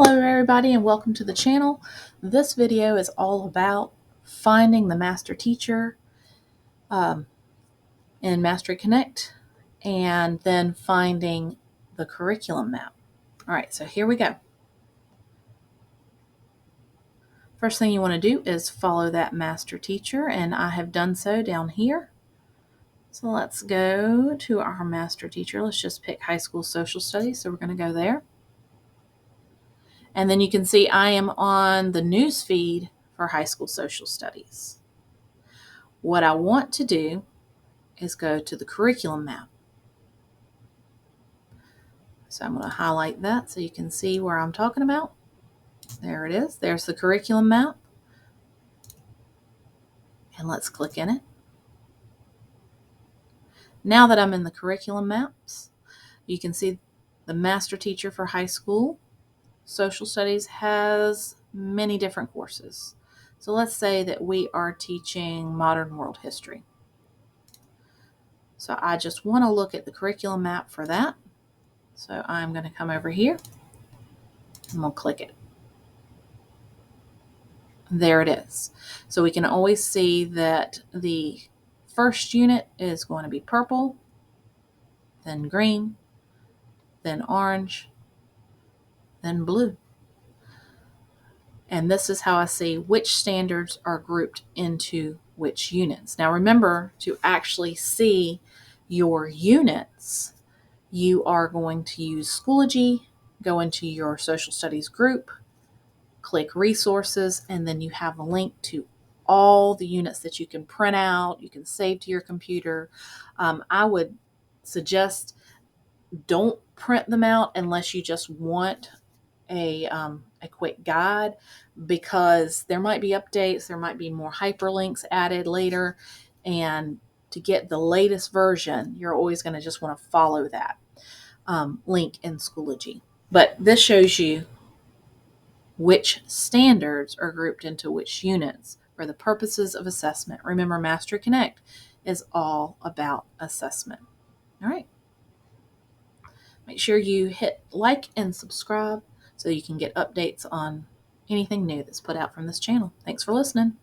Hello everybody and welcome to the channel. This video is all about finding the master teacher in Mastery Connect and then finding the curriculum map. All right, so here we go. First thing you want to do is follow that master teacher, and I have done so down here. So let's go to our master teacher. Let's just pick high school social studies. So we're going to go there. And then you can see I am on the news feed for high school social studies. What I want to do is go to the curriculum map. So I'm going to highlight that so you can see where I'm talking about. There it is. There's the curriculum map. And let's click in it. Now that I'm in the curriculum maps, you can see the master teacher for high school social studies has many different courses. So let's say that we are teaching modern world history. So I just want to look at the curriculum map for that. So I'm going to come over here and we'll click it. There it is. So we can always see that the first unit is going to be purple, then green, then orange, then blue. And this is how I see which standards are grouped into which units. Now remember, to actually see your units, you are going to use Schoology, go into your social studies group, click resources, and then you have a link to all the units that you can print out, you can save to your computer. I would suggest don't print them out unless you just want a quick guide, because there might be updates, there might be more hyperlinks added later, and to get the latest version, you're always going to just want to follow that link in Schoology. But this shows you which standards are grouped into which units for the purposes of assessment. Remember, Mastery Connect is all about assessment. All right. Make sure you hit like and subscribe so you can get updates on anything new that's put out from this channel. Thanks for listening.